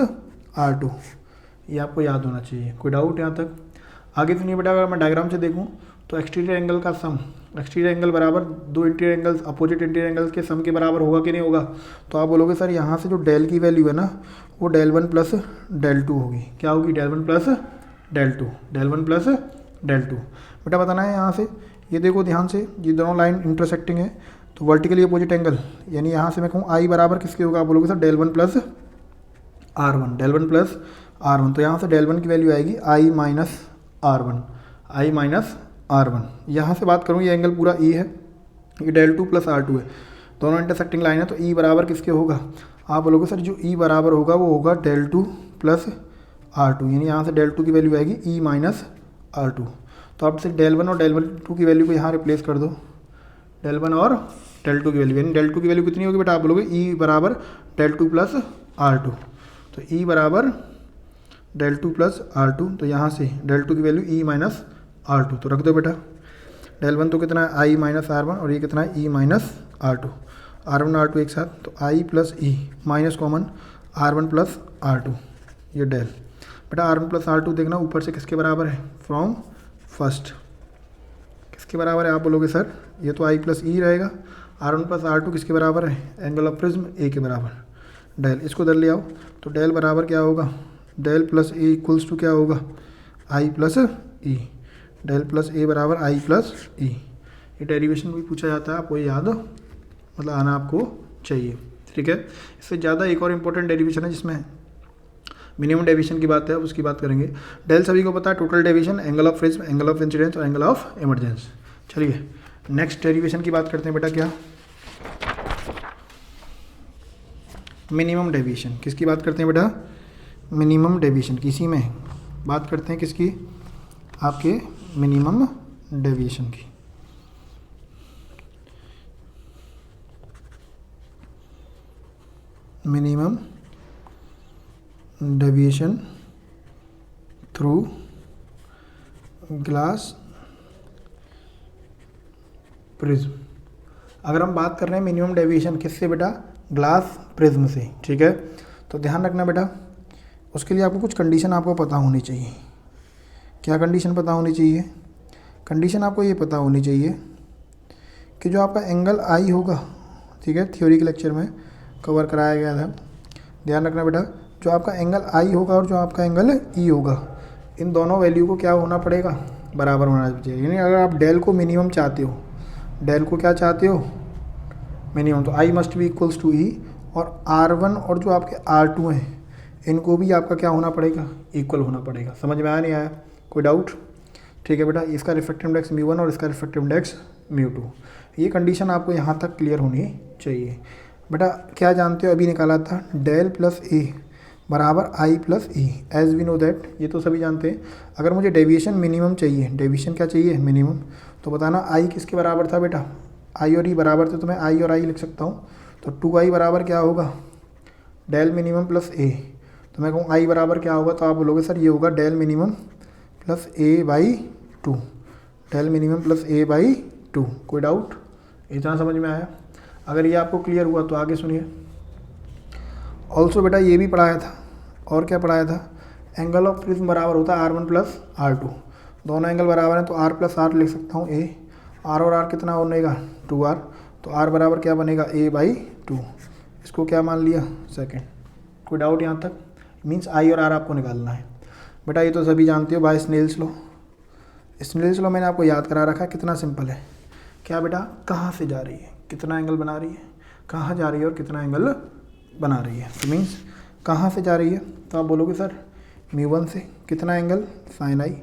R2। ये आपको याद होना चाहिए, कोई डाउट यहाँ तक। आगे सुनिए बेटा, अगर मैं डायग्राम से देखूँ तो एक्सटीरियर एंगल का सम, एक्सटीरियर एंगल बराबर 2 interior angles, opposite interior angles के सम के बराबर होगा कि नहीं होगा। तो आप बोलोगे सर यहाँ से जो डेल की वैल्यू है ना, वो del1 प्लस del2 होगी। क्या होगी, del1 plus del2, del1 plus del2। बेटा बताना है यहाँ से, ये देखो ध्यान से, ये दोनों लाइन इंटरसेक्टिंग है, तो वर्टिकली अपोजिट एंगल, यानी यहाँ से मैं कहूँ I बराबर किसके होगा, आप बोलोगे sir del1 plus R1, del1 plus R1। तो यहाँ से del1 की वैल्यू आएगी I minus R1, I minus R1। यहाँ से बात करूँ, ये एंगल पूरा E है, ये del2 प्लस R2 है, दोनों इंटरसेक्टिंग लाइन है, तो E बराबर किसके होगा, आप बोलोगे सर जो E बराबर होगा वो होगा del2 प्लस R2, यानी यहाँ से del2 की वैल्यू आएगी E माइनस R2। तो आप सिर्फ del1 और del2 की वैल्यू को यहाँ रिप्लेस कर दो, del1 और del2 की वैल्यू, यानी del2 की वैल्यू कितनी होगी बेटा, आप बोलोगे E बराबर del2 प्लस R2। तो E बराबर del2 प्लस R2, तो यहाँ से del2 की वैल्यू E माइनस R2, तो रख दो बेटा। del1 तो कितना है I माइनस R1 और ये कितना है E minus R2, R1 R2 एक साथ, तो I plus E minus common R1 plus R2, ये del। बेटा R1 प्लस R2 देखना ऊपर से किसके बराबर है, फ्रॉम फर्स्ट किसके बराबर है, आप बोलोगे सर ये तो I प्लस E रहेगा। R1 प्लस R2 किसके बराबर है, एंगल ऑफ प्रिज्म A के बराबर। डेल, इसको इधर ले आओ तो डेल बराबर क्या होगा, del plus A equals to क्या होगा, I plus E. Del plus A बराबर आई प्लस ई। ये डेरिवेशन भी पूछा जाता है, आपको याद मतलब आना आपको चाहिए, ठीक है। इससे ज़्यादा एक और इम्पोर्टेंट डेरिवेशन है जिसमें मिनिमम डेविएशन की बात है, उसकी बात करेंगे। डेल सभी को पता है, total deviation, angle of prism, angle of incidence और एंगल ऑफ इमरजेंस। चलिए नेक्स्ट डेरिवेशन की बात करते हैं बेटा, क्या मिनिमम डेविएशन। किसकी बात करते हैं बेटा, मिनिमम डेविएशन। किसी में बात करते हैं किसकी, आपके मिनिमम डेविएशन की। Minimum deviation through glass prism. अगर हम बात कर रहे हैं मिनिमम डेविएशन किससे बेटा, ग्लास प्रिज्म से, ठीक है। तो ध्यान रखना बेटा, उसके लिए आपको कुछ कंडीशन आपको पता होनी चाहिए। क्या कंडीशन पता होनी चाहिए, कंडीशन आपको ये पता होनी चाहिए कि जो आपका एंगल आई होगा, ठीक है, थ्योरी के लेक्चर में कवर कराया गया था। ध्यान रखना बेटा, जो आपका एंगल आई होगा और जो आपका एंगल ई होगा, इन दोनों वैल्यू को क्या होना पड़ेगा, बराबर होना चाहिए। यानी अगर आप डेल को मिनिमम चाहते हो, डेल को क्या चाहते हो, मिनिमम, तो I must be equals to E, और R1 और जो आपके R2 हैं इनको भी आपका क्या होना पड़ेगा, इक्वल होना पड़ेगा। समझ में आया नहीं आया, कोई डाउट, ठीक है बेटा। इसका रिफ्रैक्टिव इंडेक्स μ1 और इसका रिफ्रैक्टिव इंडेक्स μ2, ये कंडीशन आपको यहाँ तक क्लियर होनी चाहिए बेटा। क्या जानते हो, अभी निकाला था डेल प्लस ए बराबर I plus E, as we know that, ये तो सभी जानते हैं। अगर मुझे डेविएशन मिनिमम चाहिए, डेविएशन क्या चाहिए, मिनिमम, तो बताना आई किसके बराबर था बेटा, आई और ई बराबर थे, तो मैं आई और आई लिख सकता हूँ। तो 2i बराबर क्या होगा, डेल मिनिमम प्लस ए। तो मैं कहूँ आई बराबर क्या होगा, तो आप बोलोगे सर ये होगा del minimum plus A by 2, del minimum plus A by 2। कोई डाउट, इतना समझ में आया। अगर ये आपको क्लियर हुआ तो आगे सुनिए। ऑल्सो बेटा ये भी पढ़ाया था, और क्या पढ़ाया था, एंगल ऑफ प्रिज्म बराबर होता है R1 प्लस R2। दोनों एंगल बराबर हैं तो R प्लस R लिख सकता हूँ, ए, R और R कितना बनेगा, 2R, तो R बराबर क्या बनेगा, A बाई 2। इसको क्या मान लिया, सेकेंड। कोई डाउट यहाँ तक, मीन्स आई और R आपको निकालना है बेटा। ये तो सभी जानते हो by Snell's law. Snell's law मैंने आपको याद करा रखा है, कितना सिंपल है। क्या बेटा, कहाँ से जा रही है, कितना एंगल बना रही है, कहाँ जा रही है और कितना एंगल बना रही है। तो मीन्स कहाँ से जा रही है, तो आप बोलोगे सर μ1 से, कितना एंगल, साइन आई।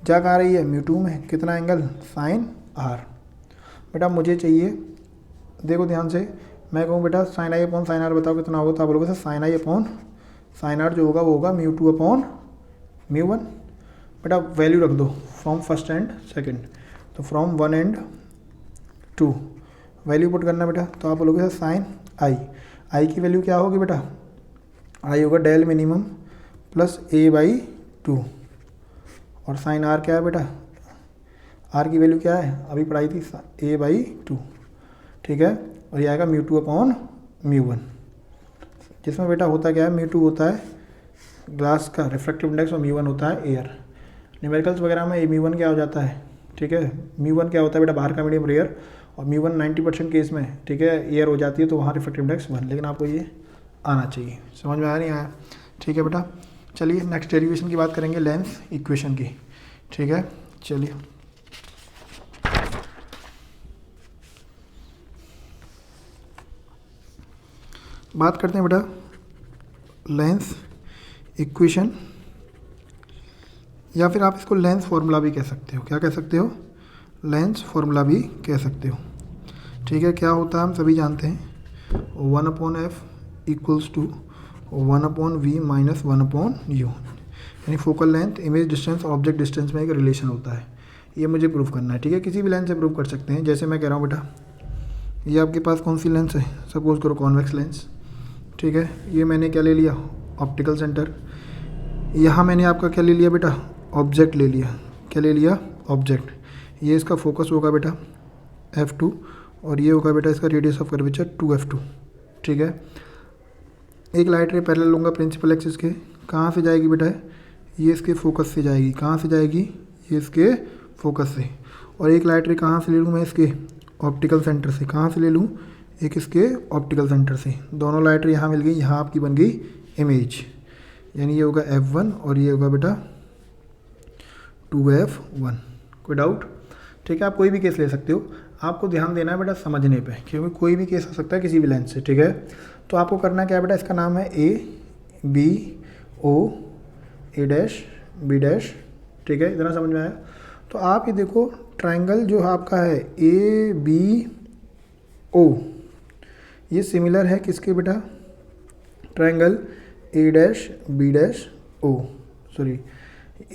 जा कहाँ रही है, μ2 में, कितना एंगल, साइन आर। बेटा मुझे चाहिए, देखो ध्यान से, मैं कहूँ बेटा sine I upon sine R बताओ कितना होगा, तो आप बोलोगे sir sine I upon sine R जो होगा वो होगा μ2 अपॉन μ1। बेटा वैल्यू रख दो फ्रॉम फर्स्ट एंड सेकंड, तो फ्रॉम 1 एंड 2 वैल्यू पुट करना बेटा। तो आप बोलोगे सर साइन आई, आई की वैल्यू क्या होगी बेटा, आई होगा del minimum plus A by 2, और साइन आर क्या है बेटा, आर की वैल्यू क्या है, अभी पढ़ाई थी, ए बाई 2, ठीक है। और ये आएगा μ2 अपॉन μ1, जिसमें बेटा होता क्या है, μ2 होता है ग्लास का रिफ्रैक्टिव इंडेक्स और μ1 होता है एयर। न्यूमेरिकल्स वगैरह में μ1 क्या हो जाता है, ठीक है, μ1 क्या होता है बेटा, बाहर का मीडियम रेयर, और μ1 90% केस में, ठीक है, एयर हो जाती है, तो वहाँ रिफ्रैक्टिव इंडेक्स 1। लेकिन आपको ये आना चाहिए, समझ में आया नहीं आया, ठीक है बेटा। चलिए नेक्स्ट डेरिवेशन की बात करेंगे, लेंस इक्वेशन की, ठीक है। चलिए बात करते हैं बेटा लेंस इक्वेशन, या फिर आप इसको लेंस फार्मूला भी कह सकते हो। क्या कह सकते हो, लेंस फार्मूला भी कह सकते हो, ठीक है। क्या होता है हम सभी जानते हैं, 1/f equals to 1/v minus 1/u, यानी focal length, image distance, object distance में एक रिलेशन होता है। ये मुझे प्रूव करना है, ठीक है। किसी भी लेंस से प्रूव कर सकते हैं। जैसे मैं कह रहा हूँ बेटा, ये आपके पास कौन सी लेंस है, सपोज करो कॉन्वेक्स लेंस, ठीक है। ये मैंने क्या ले लिया, ऑप्टिकल सेंटर। यहाँ मैंने आपका क्या ले लिया बेटा, ऑब्जेक्ट ले लिया। क्या ले लिया, ऑब्जेक्ट। ये इसका फोकस होगा बेटा f2, और ये होगा बेटा इसका रेडियस ऑफ कर्वेचर 2f2, ठीक है। एक लाइट रे पैरेलल लूँगा प्रिंसिपल एक्सिस के, कहाँ से जाएगी बेटा, ये इसके फोकस से जाएगी। कहाँ से जाएगी, ये इसके फोकस से। और एक लाइट रे कहाँ से ले लूँ मैं, इसके ऑप्टिकल सेंटर से। कहाँ से ले लूँ, एक इसके ऑप्टिकल सेंटर से। दोनों लाइट रे यहाँ मिल गई, यहाँ आपकी बन गई इमेज, यानी ये होगा F1 और ये होगा बेटा 2F1। कोई डाउट? ठीक है, आप कोई भी केस ले सकते हो, आपको ध्यान देना है बेटा समझने पे, क्योंकि कोई भी केस हो सकता है किसी भी लेंस से। ठीक है, तो आपको करना क्या है बेटा, इसका नाम है ABO A' B'। ठीक है, इतना समझ में आया? तो आप ये देखो ट्राइंगल जो आपका है ABO, ये सिमिलर है किसके बेटा, ट्राइंगल A', सॉरी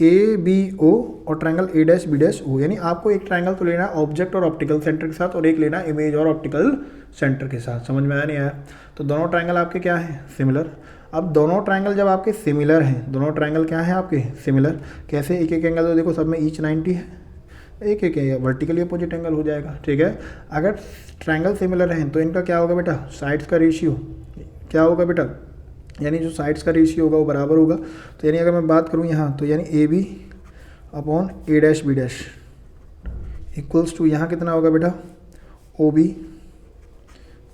ABO और ट्राइंगल A', यानी आपको एक ट्राइंगल तो लेना है ऑब्जेक्ट और ऑप्टिकल सेंटर के साथ, और एक लेना है इमेज और ऑप्टिकल सेंटर के साथ। समझ में आया नहीं आया? तो दोनों ट्राइंगल आपके क्या हैं, सिमिलर। अब दोनों ट्राइंगल जब आपके सिमिलर हैं, दोनों ट्राइंगल क्या है आपके, सिमिलर। कैसे? एक एक एंगल तो देखो सब में ईच 90 है, एक एक वर्टिकली अपोजिट एंगल हो जाएगा। ठीक है, अगर ट्राइंगल सिमिलर हैं तो इनका क्या होगा बेटा, साइड्स का रेशियो क्या होगा बेटा, यानी जो साइड्स का रेशियो होगा वो बराबर होगा। तो यानी अगर मैं बात करूँ यहाँ, तो यानी AB upon A', equals to यहाँ कितना होगा बेटा, OB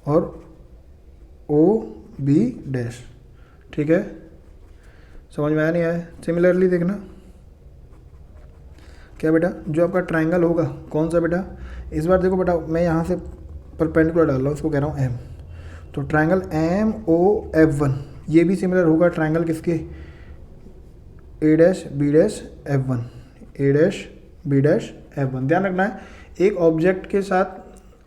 और OB'। ठीक है, समझ में आया नहीं आया? सिमिलरली देखना क्या बेटा, जो आपका ट्राइंगल होगा कौन सा बेटा, इस बार देखो बेटा मैं यहाँ से परपेंडिकुलर डाल रहा हूँ, उसको कह रहा हूँ M। तो ट्राइंगल MOF1 ये भी सिमिलर होगा ट्राइंगल किसके, A', B', ध्यान रखना है एक ऑब्जेक्ट के साथ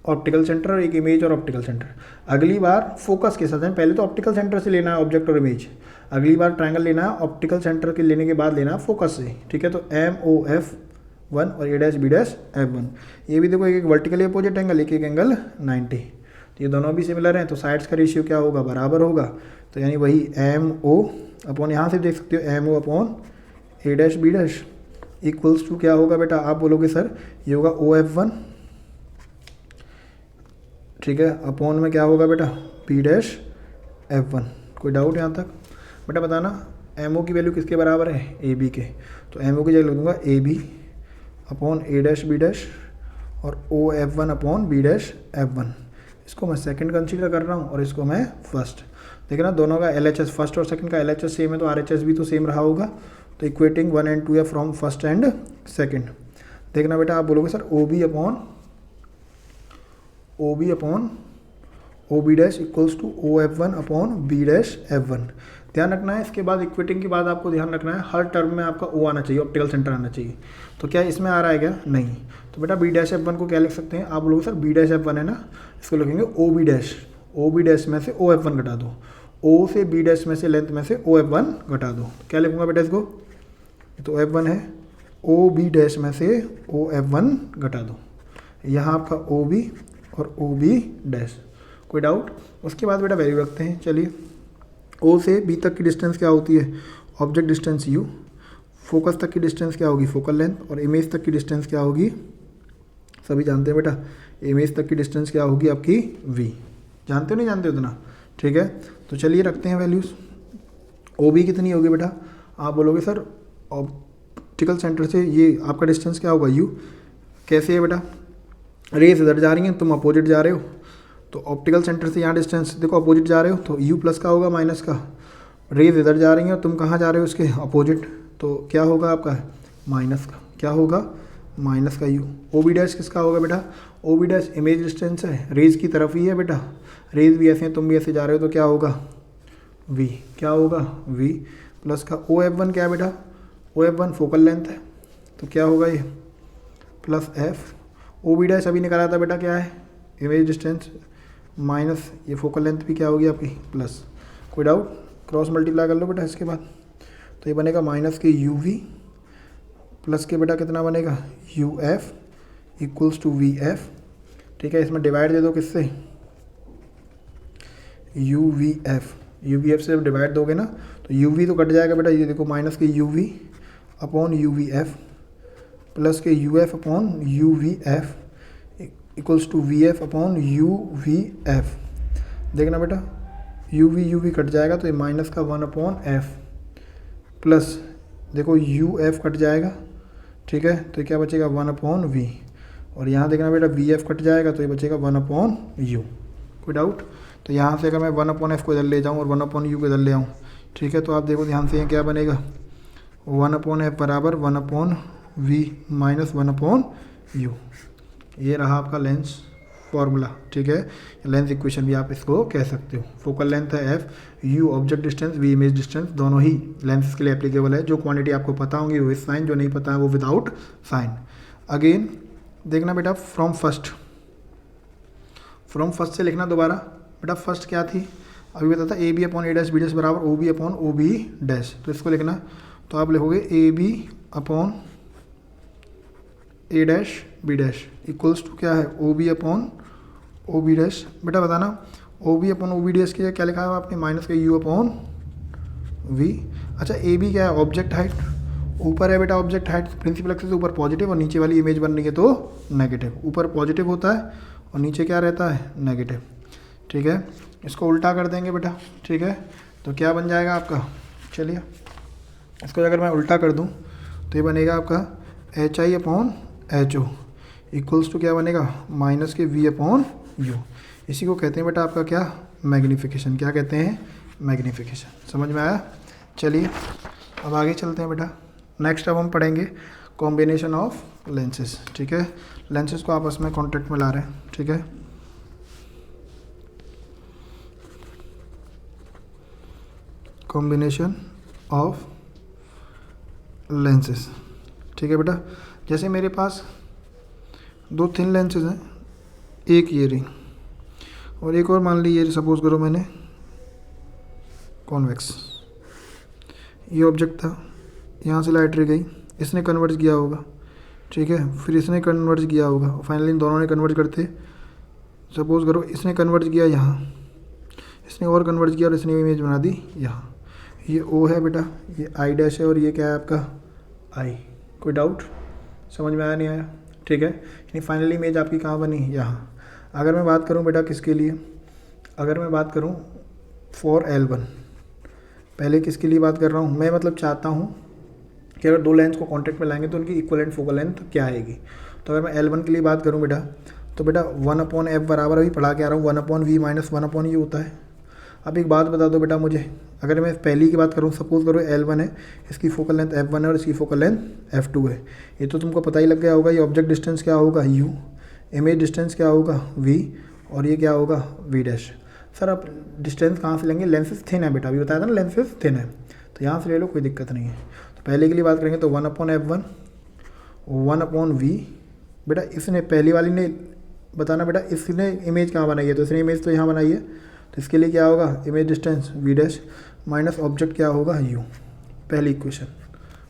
ऑप्टिकल सेंटर और एक इमेज और ऑप्टिकल सेंटर। अगली बार फोकस के साथ है, पहले तो ऑप्टिकल सेंटर से लेना है ऑब्जेक्ट और इमेज, अगली बार ट्राइंगल लेना है ऑप्टिकल सेंटर के लेने के बाद लेना है फोकस से। ठीक है, तो MOF1 और A', ये भी देखो एक एक वर्टिकली अपोजिट एंगल, एक एक एंगल 90। तो ये दोनों भी सिमिलर हैं, तो साइड्स का रेशियो क्या होगा, बराबर होगा। तो यानी वही MO अपॉन, यहाँ से देख सकते हो MO upon A', equals to क्या होगा बेटा, आप बोलोगे सर ये होगा OF1। ठीक है, अपॉन में क्या होगा बेटा B', कोई डाउट यहाँ तक? बेटा बताना MO की वैल्यू किसके बराबर है, AB के। तो MO की जगह लिख दूंगा AB अपॉन A', और OF1 अपॉन B'। इसको मैं सेकंड कंसीडर कर रहा हूँ और इसको मैं फर्स्ट। देखना दोनों का LHS, फर्स्ट और सेकंड का LHS सेम है, तो RHS भी तो सेम रहा होगा। तो इक्वेटिंग 1 and 2 है फ्रॉम फर्स्ट एंड सेकंड। देखना बेटा आप बोलोगे sir OB upon OB' equals to OF1 upon B'। ध्यान रखना है इसके बाद इक्वेटिंग के बाद आपको ध्यान रखना है हर टर्म में आपका O आना चाहिए, ऑप्टिकल सेंटर आना चाहिए। तो क्या इसमें आ रहा है क्या, नहीं। तो बेटा B', को क्या लिख सकते हैं, आप लोग सर B', है ना, इसको लिखेंगे OB' में से OF1 घटा दो, O से B' में से लेंथ में से OF1 घटा दो। क्या लिखूंगा बेटा इसको, तो F1 है, OB' में से OF1 घटा दो, यहाँ आपका OB और OB'। कोई डाउट? उसके बाद बेटा वैल्यू रखते हैं। चलिए O से B तक की डिस्टेंस क्या होती है, ऑब्जेक्ट डिस्टेंस U, फोकस तक की डिस्टेंस क्या होगी, फोकल लेंथ, और इमेज तक की डिस्टेंस क्या होगी, सभी जानते हैं बेटा, इमेज तक की डिस्टेंस क्या होगी आपकी V। जानते हो नहीं जानते हो उतना? ठीक है, तो चलिए रखते हैं वैल्यूज़। OB कितनी होगी बेटा, आप बोलोगे सर ऑप्टिकल सेंटर से ये आपका डिस्टेंस क्या होगा U। कैसे है बेटा, रेज इधर जा रही हैं, तुम अपोजिट जा रहे हो, तो ऑप्टिकल सेंटर से यहाँ डिस्टेंस देखो अपोजिट जा रहे हो, तो U प्लस का होगा माइनस का। रेज इधर जा रही हैं, तुम कहाँ जा रहे हो इसके अपोजिट, तो क्या होगा आपका माइनस का, क्या होगा माइनस का U। OB' किसका होगा बेटा, OB' इमेज डिस्टेंस है, रेज की तरफ ही है बेटा, रेज भी ऐसे हैं, तुम भी ऐसे जा रहे हो, तो क्या होगा V, क्या होगा V प्लस का OF1 क्या है बेटा, OF1 फोकल लेंथ है, तो क्या होगा ये प्लस F। OB' अभी निकाला था बेटा, क्या है इमेज डिस्टेंस माइनस ये फोकल लेंथ भी क्या होगी आपकी प्लस। कोई डाउट? क्रॉस मल्टीप्लाई कर लो बेटा इसके बाद, तो ये बनेगा माइनस के UV प्लस के बेटा कितना बनेगा UF इक्वल्स टू VF। ठीक है, इसमें डिवाइड दे दो किससे, UVF से जब डिवाइड दोगे ना तो UV तो कट जाएगा बेटा, ये देखो माइनस के UV अपॉन UVF प्लस के UF upon UVF equals to VF upon UVF। देखना बेटा UV कट जाएगा, तो ये माइनस का 1 अपॉन F प्लस देखो UF कट जाएगा। ठीक है, तो क्या बचेगा 1 अपॉन V, और यहाँ देखना बेटा VF कट जाएगा, तो ये बचेगा 1 अपॉन U। कोई डाउट? तो यहाँ से अगर मैं 1/f को इधर ले जाऊँ और 1/u को इधर ले आऊँ, ठीक है, तो आप देखो ध्यान से ये क्या बनेगा, 1/f बराबर 1/v माइनस 1/u। ये रहा आपका लेंस फॉर्मूला, ठीक है, लेंस इक्वेशन भी आप इसको कह सकते हो। फोकल लेंथ है f, u object distance, v image distance, दोनों ही लेंस के लिए एप्लीकेबल है। जो क्वांटिटी आपको पता होंगी वो विद साइन, जो नहीं पता है वो विदाउट साइन। अगेन देखना बेटा, फ्रॉम फर्स्ट से लिखना दोबारा। बेटा फर्स्ट क्या थी, अभी बताता A B upon A dash B dash बराबर O B upon O B dash, तो इसको लिखना, तो आप लिखोगे A B upon A dash B dash equals to क्या है, O B upon O B dash. बेटा बताना O B upon O B dash के क्या लिखा है आपने, माइनस का यू अपॉन वी। अच्छा ए बी क्या है, ऑब्जेक्ट हाइट, ऊपर है बेटा ऑब्जेक्ट हाइट, प्रिंसिपल एक्सिस ऊपर पॉजिटिव और नीचे वाली इमेज बन रही है तो नेगेटिव। ऊपर पॉजिटिव होता है और नीचे क्या रहता है, नेगेटिव, ठीक है। इसको उल्टा कर देंगे बेटा, ठीक है, तो क्या बन जाएगा आपका, चलिए इसको अगर मैं उल्टा कर दूं तो ये बनेगा आपका H I upon H O equals to क्या बनेगा, माइनस के वी अपॉन यू। इसी को कहते हैं बेटा आपका क्या, मैग्नीफिकेशन। क्या कहते हैं, मैग्नीफिकेशन। समझ में आया? चलिए अब आगे चलते हैं बेटा। नेक्स्ट अब हम पढ़ेंगे कॉम्बिनेशन ऑफ लेंसेज, ठीक है, लेंसेज को आपस में कॉन्टेक्ट में ला रहे हैं, ठीक है। कॉम्बिनेशन ऑफ लेंसेज, ठीक है बेटा। जैसे मेरे पास दो थिन लेंसेज हैं, एक ये रही और एक और मान ली ये सपोज करो मैंने कॉन्वेक्स, ये ऑब्जेक्ट था, यहाँ से लाइट रे गई, इसने कन्वर्ज किया होगा, ठीक है, फिर इसने कन्वर्ज किया होगा, फाइनली इन दोनों ने कन्वर्ज करते, सपोज करो इसने कन्वर्ज किया यहाँ, इसने और कन्वर्ज किया और इसने इमेज बना दी यहाँ। ये ओ है बेटा, ये आई डैश है और ये क्या है आपका आई। कोई डाउट? समझ में आया नहीं आया? ठीक है, यानी फाइनली इमेज आपकी कहाँ बनी, यहाँ। अगर मैं बात करूँ बेटा किसके लिए, अगर मैं बात करूँ फॉर L1, पहले किसके लिए बात कर रहा हूँ मैं, मतलब चाहता हूँ कि अगर दो लेंस को कांटेक्ट में लाएंगे तो उनकी इक्वलेंट फोकल लेंथ क्या आएगी। तो अगर मैं L1 के लिए बात करूँ बेटा, तो बेटा 1/f बराबर अभी पढ़ा के आ रहा हूँ 1/v माइनस 1/u होता है। अब एक बात बता दो बेटा मुझे, अगर मैं पहली की बात करूँ, सपोज करो L1 है, इसकी फोकल लेंथ f1 है और इसकी फोकल लेंथ f2 है। ये तो तुमको पता ही लग गया होगा, ये ऑब्जेक्ट डिस्टेंस क्या होगा u, इमेज डिस्टेंस क्या होगा v, और ये क्या होगा v डैश। सर आप डिस्टेंस कहाँ से लेंगे, लेंसेज थिन है बेटा, अभी बताया था ना लेंसेज थिन है, तो यहाँ से ले लो, कोई दिक्कत नहीं है। तो पहले के लिए बात करेंगे तो 1/f1 1/v। बेटा इसने पहली वाली ने बताना बेटा इसने इमेज कहाँ बनाई है, तो इसने इमेज तो यहाँ बनाई है, तो इसके लिए क्या होगा, image distance v dash minus object क्या होगा u, पहली इक्वेशन।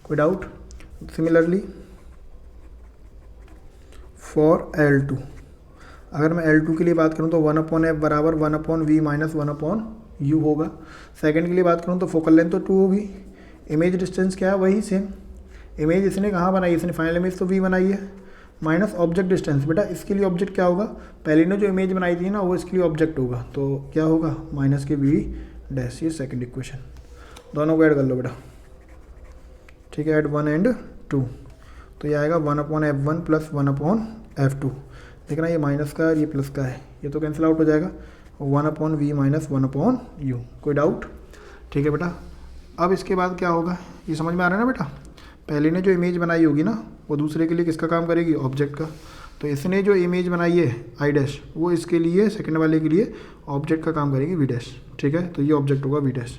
कोई डाउट? सिमिलरली फॉर L2, अगर मैं L2 के लिए बात करूँ तो 1/f बराबर 1/v माइनस 1/u होगा। सेकंड के लिए बात करूँ तो फोकल लेंथ तो 2 होगी, इमेज डिस्टेंस क्या है वही सेम, इमेज इसने कहाँ बनाई, इसने फाइनल इमेज तो v बनाई है, माइनस ऑब्जेक्ट डिस्टेंस। बेटा इसके लिए ऑब्जेक्ट क्या होगा, पहले ने जो इमेज बनाई थी ना वो इसके लिए ऑब्जेक्ट होगा, तो क्या होगा माइनस के v डैश। ये सेकंड इक्वेशन, दोनों को ऐड कर लो बेटा, ठीक है, ऐड 1 and 2, तो ये आएगा 1/f1 प्लस 1/f2। देखना ये माइनस का ये प्लस का है, ये तो कैंसिल आउट हो जाएगा, 1/v माइनस 1/u। कोई डाउट? ठीक है बेटा। अब इसके बाद क्या होगा, ये समझ में आ रहा है ना बेटा, पहले ने जो इमेज बनाई होगी ना वो दूसरे के लिए किसका काम करेगी, ऑब्जेक्ट का। तो इसने जो इमेज बनाई है आई डैश, वो इसके लिए सेकंड वाले के लिए ऑब्जेक्ट का काम करेगी वी डैश, ठीक है, तो ये ऑब्जेक्ट होगा वी डैश।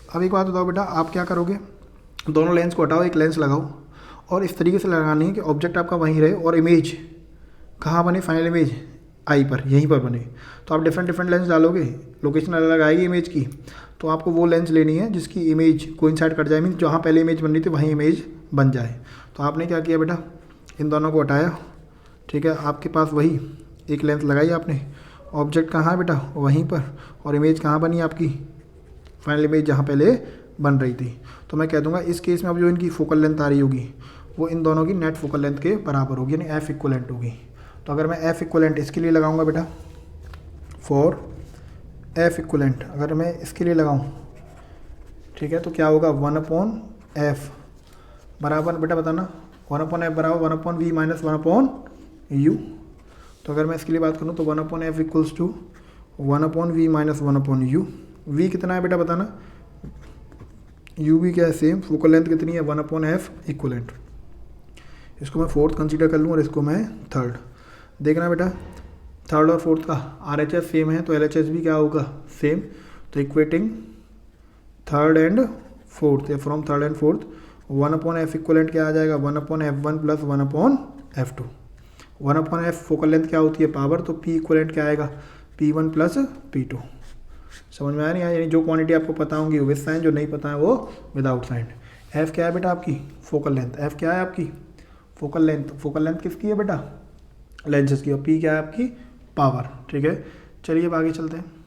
अब एक बात बताओ बेटा, आप क्या करोगे, दोनों लेंस को हटाओ, एक लेंस लगाओ और इस तरीके से लगानी है कि ऑब्जेक्ट आपका वहीं रहे और इमेज कहाँ बने, फाइनल इमेज आई पर, यहीं पर बने। तो आप डिफरेंट डिफरेंट लेंस डालोगे, लोकेशन अलग अलग आएगी इमेज की, तो आपको वो लेंस लेनी है जिसकी इमेज कोइंसाइड कर जाए, मीन जहाँ पहले इमेज बन रही थी वहीं इमेज बन जाए। तो आपने क्या किया बेटा, इन दोनों को हटाया, ठीक है, आपके पास वही एक लेंस लगाई आपने, ऑब्जेक्ट कहाँ है बेटा वहीं पर, और इमेज कहाँ बनी आपकी, फाइनल इमेज जहाँ पहले बन रही थी। तो मैं कह दूंगा इस केस में अब जो इनकी फोकल लेंथ आ रही होगी वो इन दोनों की नेट फोकल लेंथ के बराबर होगी, यानी एफ इक्वलेंट होगी। तो अगर मैं एफ इक्वलेंट इसके लिए लगाऊंगा बेटा, फॉर एफ इक्वलेंट अगर मैं इसके लिए लगाऊं, ठीक है, तो क्या होगा 1/f बराबर बेटा बताना 1/f बराबर 1/v माइनस 1/u। तो अगर मैं इसके लिए बात करूं तो 1/f equals to 1/v minus 1/u। v कितना है बेटा बताना, u भी क्या है सेम, फोकल लेंथ कितनी है 1/f इक्वलेंट। इसको मैं फोर्थ कंसीडर कर लूँ और इसको मैं थर्ड। देखना बेटा थर्ड और फोर्थ का RHS सेम है तो LHS भी क्या होगा सेम। तो इक्वेटिंग थर्ड एंड फोर्थ या from third and fourth 1/f equivalent क्या आ जाएगा 1/f1 plus 1/f2। 1/f focal length क्या होती है पावर, तो P इक्वलेंट क्या आएगा P1 प्लस P2। समझ में आया नहीं आया, यानी जो क्वांटिटी आपको पता होंगी विद साइन, जो नहीं पता है वो विदाउट साइन। F क्या है बेटा आपकी फोकल लेंथ, F क्या है आपकी फोकल लेंथ। फोकल लेंथ किसकी है बेटा लेंसेज की, और P क्या है आपकी पावर। ठीक है चलिए अब आगे चलते हैं।